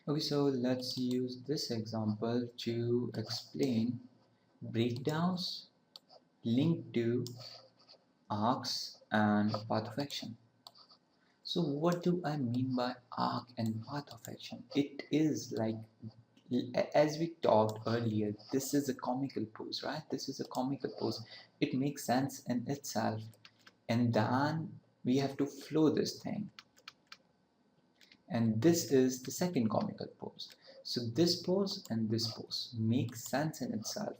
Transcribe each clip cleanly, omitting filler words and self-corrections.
Okay, so let's use this example to explain breakdowns linked to arcs and path of action. So what do I mean by arc and path of action? It is like, as we talked earlier, this is a comical pose, right? This is a comical pose. It makes sense in itself, and then we have to flow this thing. And this is the second comical pose. So this pose and this pose makes sense in itself.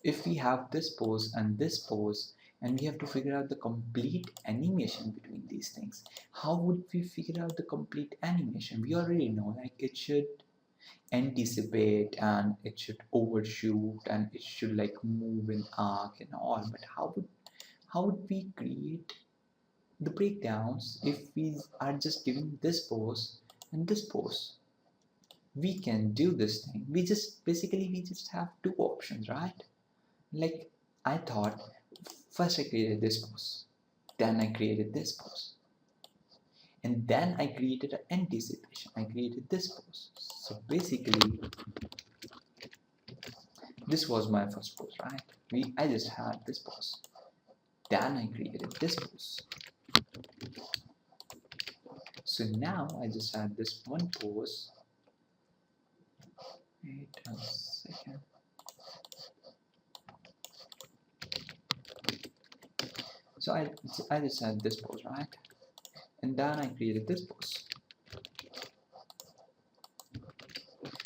If we have this pose and this pose, and we have to figure out the complete animation between these things, how would we figure out the complete animation? We already know, like, it should anticipate and it should overshoot and it should like move in arc and all, but how would we create the breakdowns if we are just giving this pose and this pose? We can do this thing. We just have two options, right? Like, I thought, first I created this pose, then I created this pose, and then I created an anticipation. I created this pose. So basically, this was my first pose, right? I just had this pose. Then I created this pose. So now I just had this one pose. Wait a second. So I just had this pose, right? And then I created this pose.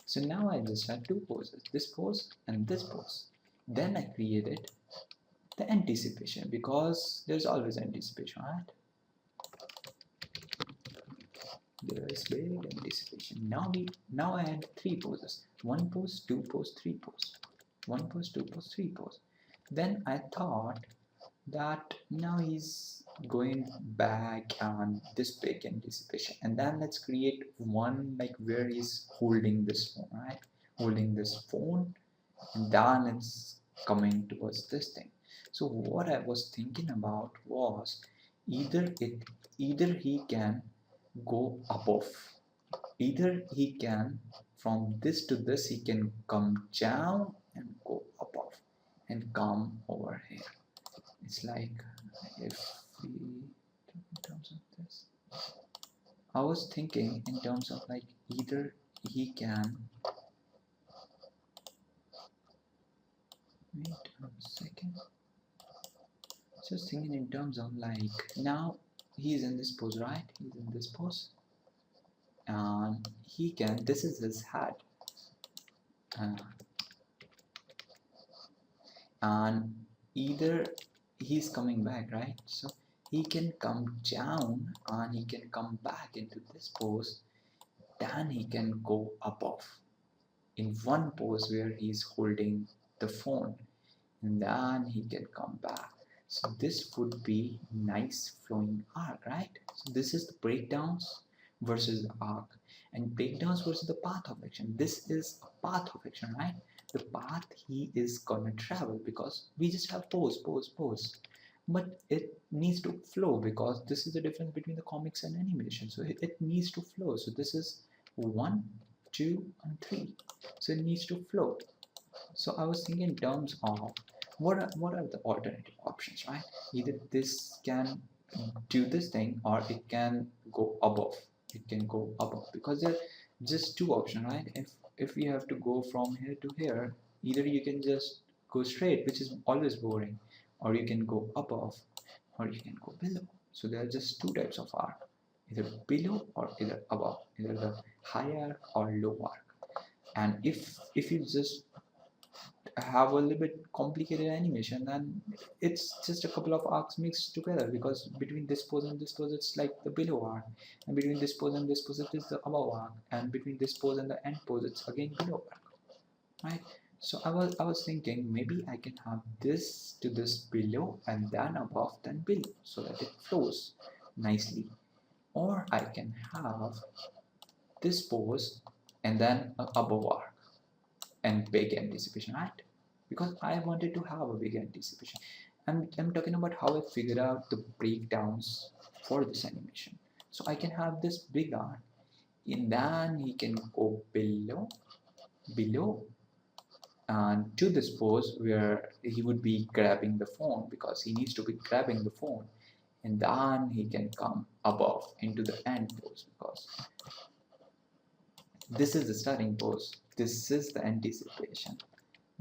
So now I just had two poses, this pose and this pose. Then I created the anticipation, because there's always anticipation, right? There's big anticipation. Now I had three poses. One pose, two pose, three pose. One pose, two pose, three pose. Then I thought that now he's going back and this big anticipation, and then let's create one like where he's holding this phone, right? Holding this phone, and then it's coming towards this thing. So what I was thinking about was, either he can go above, either he can, from this to this, he can come down and go above and come over here. It's like, if we talk in terms of this, I was thinking in terms of like, either he can, wait a second, just thinking in terms of like, now he's in this pose, right? He's in this pose, and he can, this is his head, uh, and either he's coming back, right? So he can come down and he can come back into this pose, then he can go above in one pose where he's holding the phone, and then he can come back. So this would be nice flowing arc, right? So this is the breakdowns versus arc, and breakdowns versus the path of action. This is a path of action, right? The path he is gonna travel, because we just have pose, pose, pose, but it needs to flow, because this is the difference between the comics and animation. So it needs to flow. So this is 1, 2, and 3. So it needs to flow. So I was thinking in terms of what are the alternative options, right? Either this can do this thing, or it can go above. It can go above, because there are just two options, right? If we have to go from here to here, either you can just go straight, which is always boring, or you can go above, or you can go below. So there are just two types of arc, either below or either above, either the high arc or low arc. And if you just have a little bit complicated animation, then it's just a couple of arcs mixed together, because between this pose and this pose it's like the below arc, and between this pose and this pose it is the above arc, and between this pose and the end pose it's again below arc, right? So I was thinking, maybe I can have this to this below and then above, then below, so that it flows nicely. Or I can have this pose and then above arc and big anticipation, right? Because I wanted to have a big anticipation. I'm talking about how I figured out the breakdowns for this animation. So I can have this big arc. and then he can go below and to this pose where he would be grabbing the phone, because he needs to be grabbing the phone, and then he can come above into the end pose, because this is the starting pose, this is the anticipation.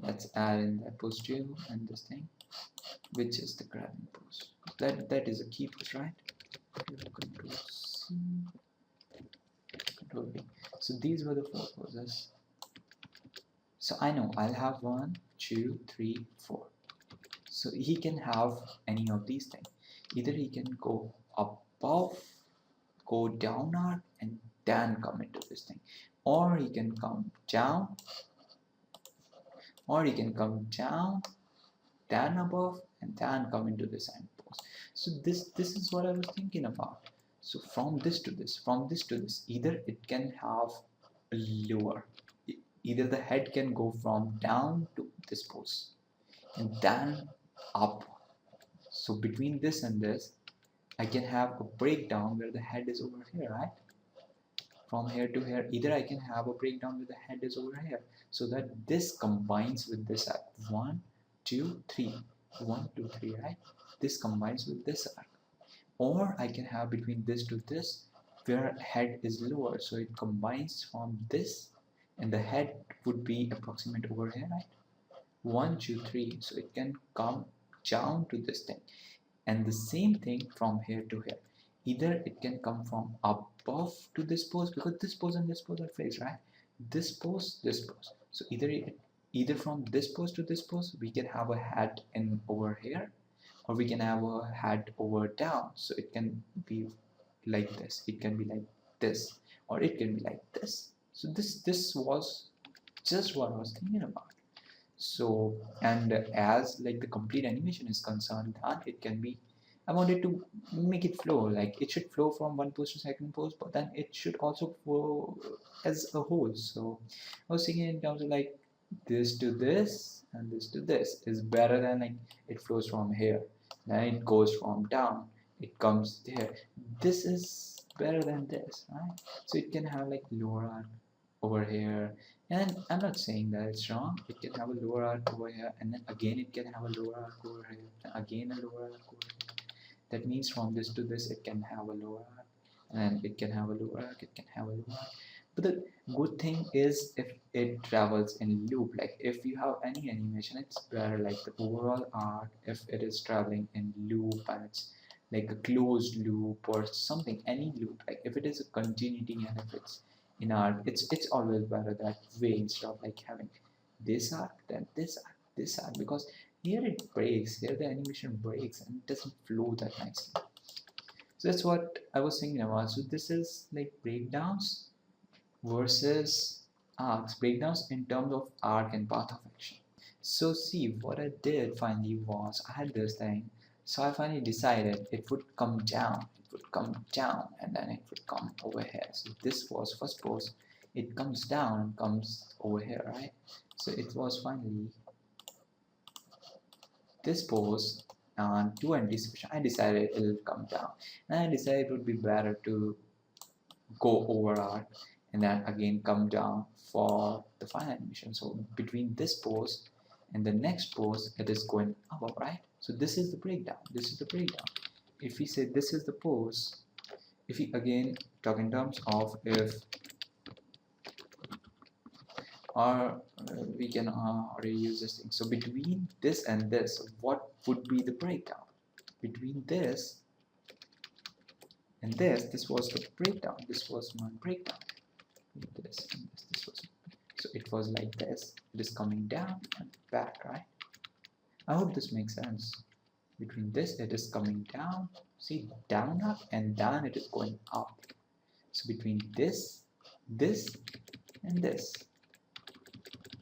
Let's add in that pose too, and this thing, which is the grabbing pose. That is a key pose, right? Control C, Control V. So these were the 4 poses. So I know I'll have 1, 2, 3, 4. So he can have any of these things. Either he can go above, go down arc, and then come into this thing, or he can come down, or he can come down, then above, and then come into this end pose. So this is what I was thinking about. So from this to this, from this to this, either it can have a lower, either the head can go from down to this pose and then up. So between this and this, I can have a breakdown where the head is over here, right? From here to here, either I can have a breakdown where the head is over here, so that this combines with this arc. 1, 2, 3, 1, 2, 3, right? This combines with this arc. Or I can have between this to this, where head is lower, so it combines from this, and the head would be approximate over here, right? 1, 2, 3, so it can come down to this thing. And the same thing from here to here, either it can come from above to this pose, because this pose and this pose are fixed, right? This pose, this pose. So either from this pose to this pose, we can have a hat in over here, or we can have a hat over down. So it can be like this, it can be like this, or it can be like this. So this was just what I was thinking about. So, and as like the complete animation is concerned, then it can be, I wanted to make it flow, like it should flow from one pose to second pose, but then it should also flow as a whole. So I was thinking in terms of like this to this and this to this is better than like it flows from here, then it goes from down, it comes there. This is better than this, right? So it can have like lower arc over here, and I'm not saying that it's wrong. It can have a lower arc over here, and then again it can have a lower arc over here, and again a lower arc over here. That means from this to this, it can have a lower arc, and it can have a lower arc, it can have a lower arc. But the good thing is if it travels in loop, like if you have any animation, it's better like the overall arc if it is traveling in loop and it's like a closed loop or something, any loop, like if it is a continuity and if it's in art, it's always better that way instead of like having this arc, then this arc, this arc, because here it breaks, here the animation breaks and it doesn't flow that nicely. So that's what I was thinking about. So this is like breakdowns versus arcs, breakdowns in terms of arc and path of action. So see, what I did finally was I had this thing, so I finally decided it would come down, it would come down, and then it would come over here. So this was first pose, it comes down and comes over here, right? So it was finally this pose, and to anticipation I decided it will come down, and I decided it would be better to go over arc and then again come down for the final animation. So between this pose and the next pose, it is going up, right? So this is the breakdown, this is the breakdown. If we say this is the pose, if we again talk in terms of if, or we can already use this thing. So between this and this, what would be the breakdown? Between this and this was the breakdown, this was my breakdown. This and this was, so it was like this, it is coming down and back, right? I hope this makes sense. Between this, it is coming down, see, down up, and down it is going up. So between this and this,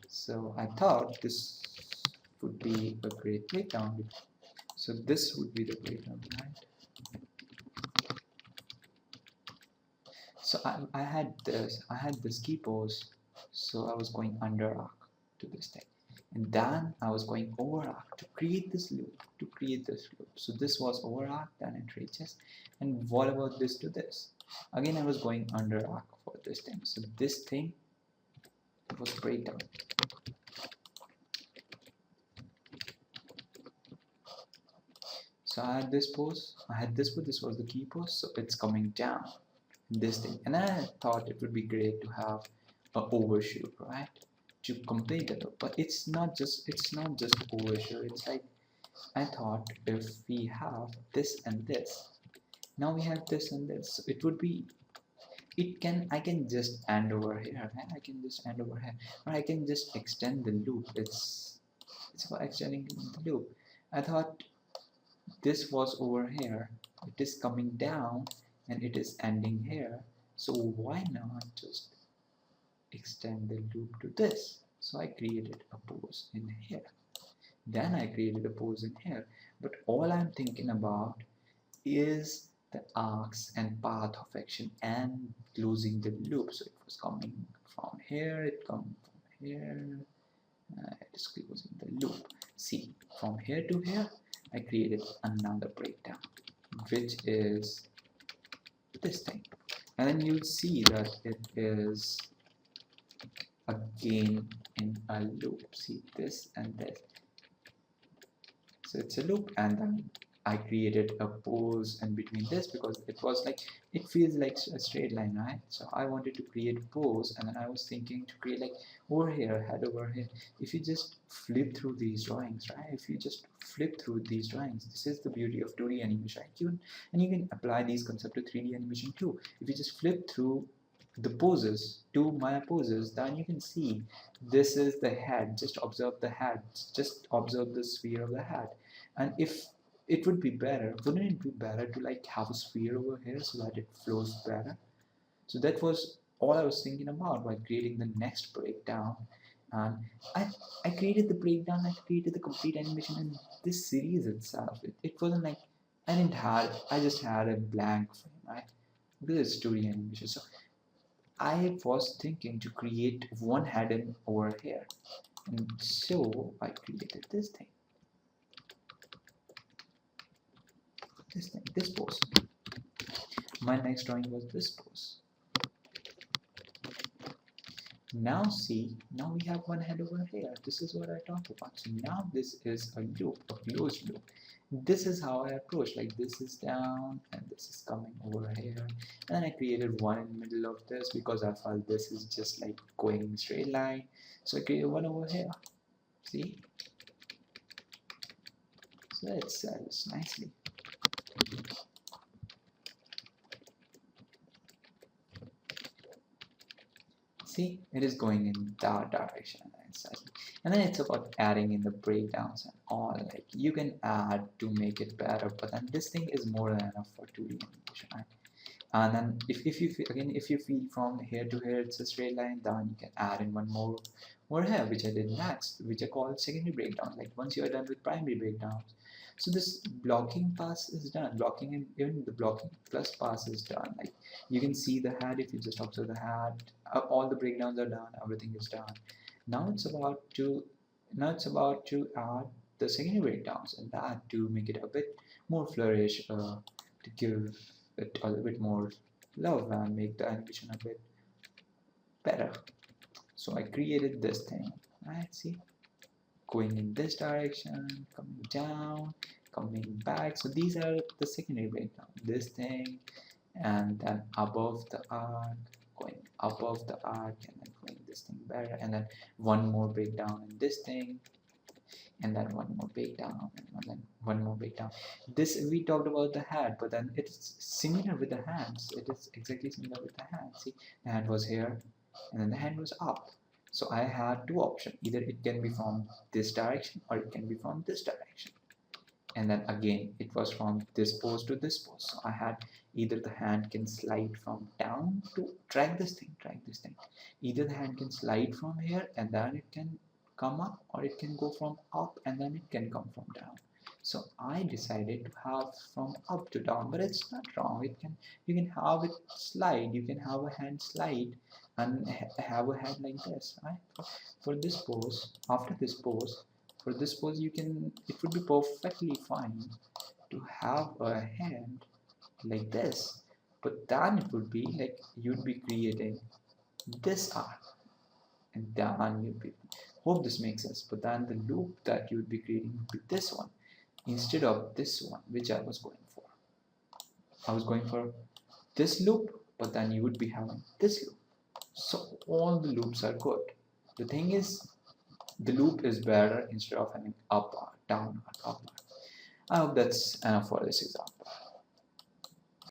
so I thought this would be a great breakdown. So this would be the breakdown, right? So I had this key pose, so I was going under arc to this thing. And then I was going over arc to create this loop, So this was over arc, then it reaches, and what about this to this? Again, I was going under arc for this thing. So this thing was breakdown. So I had this pose, this was the key pose, so it's coming down, this thing. And then I thought it would be great to have a overshoot, right? To complete it. But it's not just overshoot, it's like I thought if we have this and this, now we have this and this, so it would be, I can just end over here, right? I can just end over here, or I can just extend the loop. It's about extending the loop. I thought this was over here, it is coming down and it is ending here, so why not just extend the loop to this? So I created a pose in here, then I created a pose in here, but all I'm thinking about is the arcs and path of action and closing the loop. So it was coming from here, it come from here, it is closing the loop. See, from here to here I created another breakdown, which is this thing, and then you'll see that it is again in a loop. See, this and this, so it's a loop, and then I created a pose in between this because it was like, it feels like a straight line, right? So I wanted to create a pose, and then I was thinking to create like over here, head over here. If you just flip through these drawings, right? If you just flip through these drawings, this is the beauty of 2D animation, right? And you can apply these concepts to 3D animation too. If you just flip through the poses, two Maya poses, then you can see this is the head. Just observe the head, just observe the sphere of the head. And if it would be better, wouldn't it be better to like have a sphere over here so that it flows better? So that was all I was thinking about while creating the next breakdown. And I, I created the breakdown, I created the complete animation in this series itself. It wasn't like I just had a blank frame, right? Because it's 2D animation. So I was thinking to create one head in over here, and so I created this pose. My next drawing was this pose. Now see, now we have one head over here. This is what I talked about. So now this is a loop, a closed loop. This is how I approach, like this is down and this is coming over here. And then I created one in the middle of this because I felt this is just like going straight line. So I created one over here. See? So it sells nicely. See, it is going in that direction, and then it's about adding in the breakdowns and all. Like you can add to make it better, but then this thing is more than enough for 2D animation, right? And then if you if you feel from here to here it's a straight line, then you can add in one more over here, which I did next, which I called secondary breakdown. Like once you are done with primary breakdowns, so this blocking pass is done, blocking, and even the blocking plus pass is done. Like you can see the head, if you just observe the head, all the breakdowns are done, everything is done. Now it's about to add the secondary breakdowns, and that to make it a bit more flourish, to give it a little bit more love and make the animation a bit better. So I created this thing, right? See, going in this direction, coming down, coming back. So these are the secondary breakdown. This thing, and then above the arc, going above the arc, and then going this thing better, and then one more breakdown in this thing, and then one more breakdown, and then one more breakdown. This we talked about the head, but then it's similar with the hands. It is exactly similar with the hand. See, the hand was here, and then the hand was up. So I had two options. Either it can be from this direction or it can be from this direction. And then again, it was from this pose to this pose. So I had either the hand can slide from down to drag this thing. Either the hand can slide from here and then it can come up, or it can go from up and then it can come from down. So I decided to have from up to down, but it's not wrong. You can have it slide. You can have a hand slide and have a head like this, right? For this pose, after this pose, for this pose, it would be perfectly fine to have a head like this, but then it would be like you'd be creating this arc, and then you'd be, hope this makes sense, but then the loop that you would be creating would be this one instead of this one, which I was going for. I was going for this loop, but then you would be having this loop. So all the loops are good. The thing is, the loop is better instead of having up, down, up. I hope that's enough for this example.